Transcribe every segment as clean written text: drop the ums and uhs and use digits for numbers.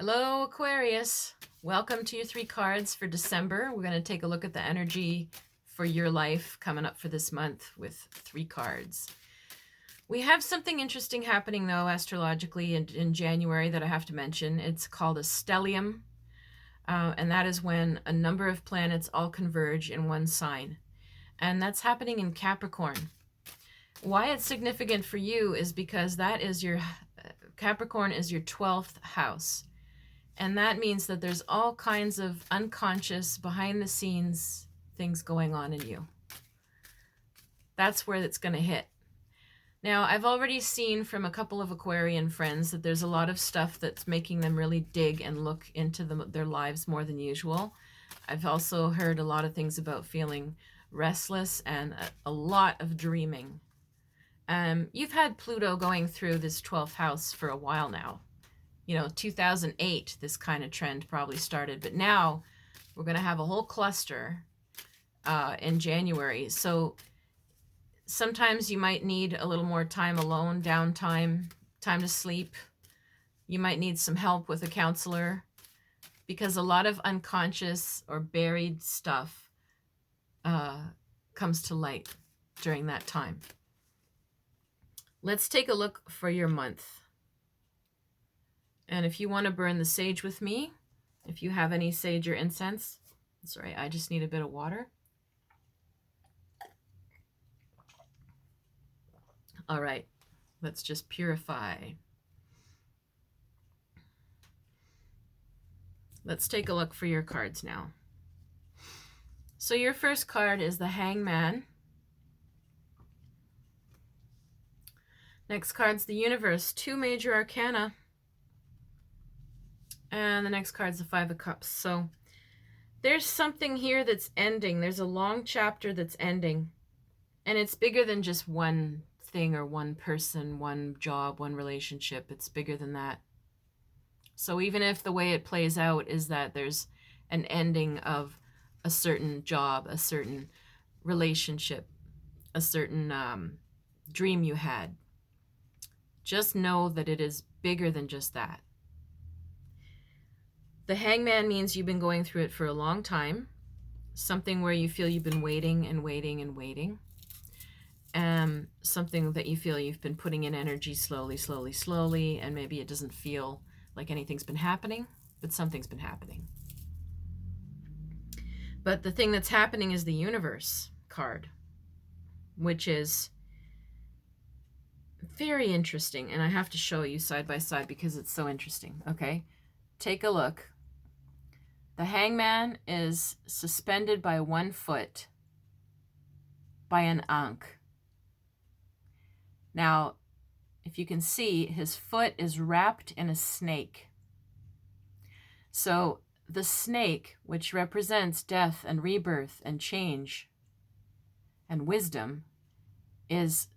Hello, Aquarius. Welcome to your 3 cards for December. We're going to take a look at the energy for your life coming up for this month with 3 cards. We have something interesting happening, though, astrologically in January that I have to mention. It's called a stellium, and that is when a number of planets all converge in one sign. And that's happening in Capricorn. Why it's significant for you is because that is Capricorn is your 12th house. And that means that there's all kinds of unconscious, behind-the-scenes things going on in you. That's where it's going to hit. Now, I've already seen from a couple of Aquarian friends that there's a lot of stuff that's making them really dig and look into their lives more than usual. I've also heard a lot of things about feeling restless and a lot of dreaming. You've had Pluto going through this 12th house for a while now. 2008, this kind of trend probably started, but now we're going to have a whole cluster in January. So sometimes you might need a little more time alone, downtime, time to sleep. You might need some help with a counselor because a lot of unconscious or buried stuff comes to light during that time. Let's take a look for your month. And if you want to burn the sage with me, if you have any sage or incense, sorry, I just need a bit of water. All right, let's just purify. Let's take a look for your cards now. So your first card is the Hangman. Next card's the Universe, 2 major arcana. And the next card's the 5 of Cups. So there's something here that's ending. There's a long chapter that's ending. And it's bigger than just one thing or one person, one job, one relationship. It's bigger than that. So even if the way it plays out is that there's an ending of a certain job, a certain relationship, a certain dream you had, just know that it is bigger than just that. The Hangman means you've been going through it for a long time, something where you feel you've been waiting and waiting and waiting, something that you feel you've been putting in energy slowly, slowly, slowly, and maybe it doesn't feel like anything's been happening, but something's been happening. But the thing that's happening is the Universe card, which is very interesting, and I have to show you side by side because it's so interesting. Okay, take a look. The Hangman is suspended by 1 foot by an ankh. Now, if you can see, his foot is wrapped in a snake. So the snake, which represents death and rebirth and change and wisdom, is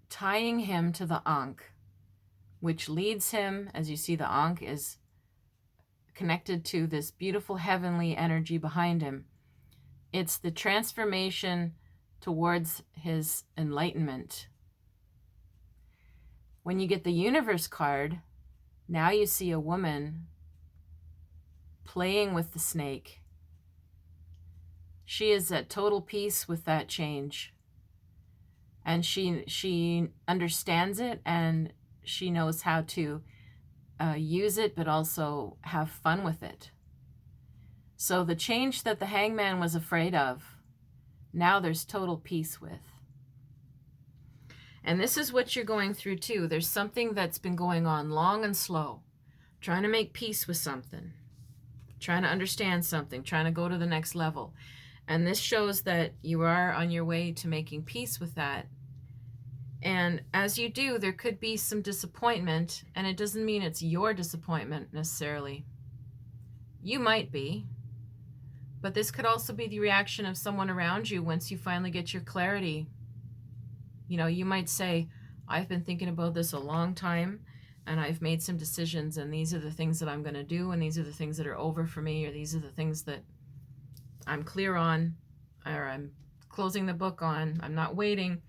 tying him to the ankh, which leads him, as you see, the ankh is connected to this beautiful heavenly energy behind him. It's the transformation towards his enlightenment. When you get the Universe card, now you see a woman playing with the snake. She is at total peace with that change. And she understands it, and she knows how to use it, but also have fun with it. So the change that the Hangman was afraid of, now there's total peace with. And this is what you're going through too. There's something that's been going on long and slow, trying to make peace with something, trying to understand something, trying to go to the next level. And this shows that you are on your way to making peace with that. And as you do, there could be some disappointment, and it doesn't mean it's your disappointment necessarily. You might be, but this could also be the reaction of someone around you once you finally get your clarity. You might say, I've been thinking about this a long time, and I've made some decisions, and these are the things that I'm going to do, and these are the things that are over for me, or these are the things that I'm clear on, or I'm closing the book on. I'm not waiting.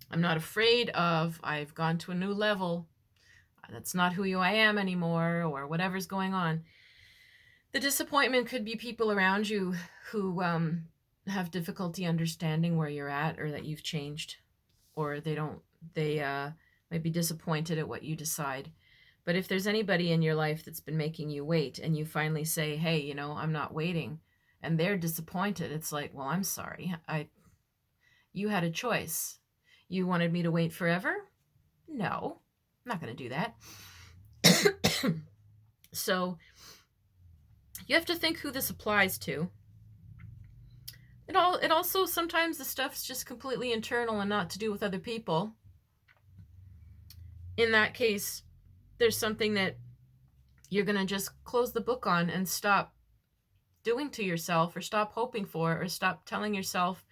I'm not afraid of. I've gone to a new level. that's not who I am anymore, or whatever's going on. The disappointment could be people around you who have difficulty understanding where you're at, or that you've changed, or they might be disappointed at what you decide. But if there's anybody in your life that's been making you wait, and you finally say, hey, you know, I'm not waiting, and they're disappointed, it's like, well, I'm sorry. You had a choice. You wanted me to wait forever? No, I'm not going to do that. So you have to think who this applies to. It also, sometimes the stuff's just completely internal and not to do with other people. In that case, there's something that you're going to just close the book on and stop doing to yourself, or stop hoping for, or stop telling yourself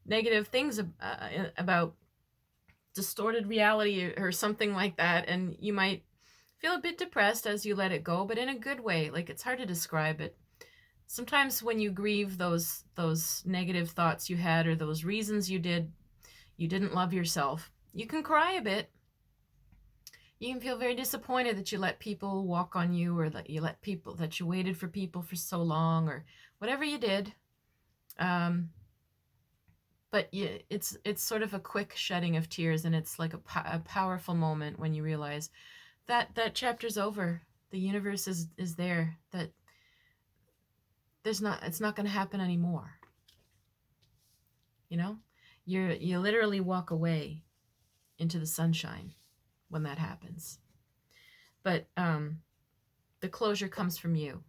negative things about distorted reality or something like that. And you might feel a bit depressed as you let it go, but in a good way. Like, it's hard to describe it. Sometimes when you grieve those negative thoughts you had, or those reasons you didn't love yourself, you can cry a bit. You can feel very disappointed that you let people walk on you, or that you waited for people for so long, or whatever you did. But it's sort of a quick shedding of tears, and it's like a powerful moment when you realize that chapter's over. The universe is there. That it's not going to happen anymore. You know, you literally walk away into the sunshine when that happens. But the closure comes from you.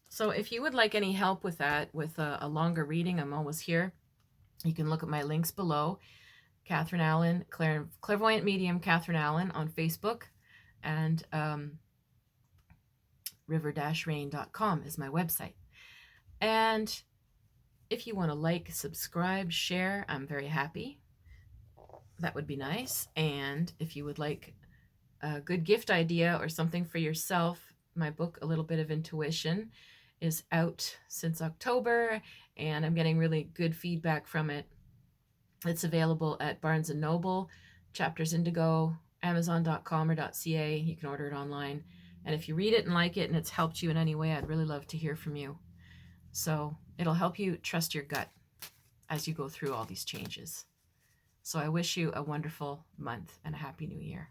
So if you would like any help with that, with a longer reading, I'm always here. You can look at my links below. Catherine Allen, Clairvoyant Medium Catherine Allen on Facebook, and river-rain.com is my website. And if you want to like, subscribe, share, I'm very happy. That would be nice. And if you would like a good gift idea or something for yourself, my book, A Little Bit of Intuition, is out since October, and I'm getting really good feedback from it. It's available at Barnes & Noble, Chapters Indigo, Amazon.com or .ca. You can order it online. And if you read it and like it and it's helped you in any way, I'd really love to hear from you. So it'll help you trust your gut as you go through all these changes. So I wish you a wonderful month and a happy new year.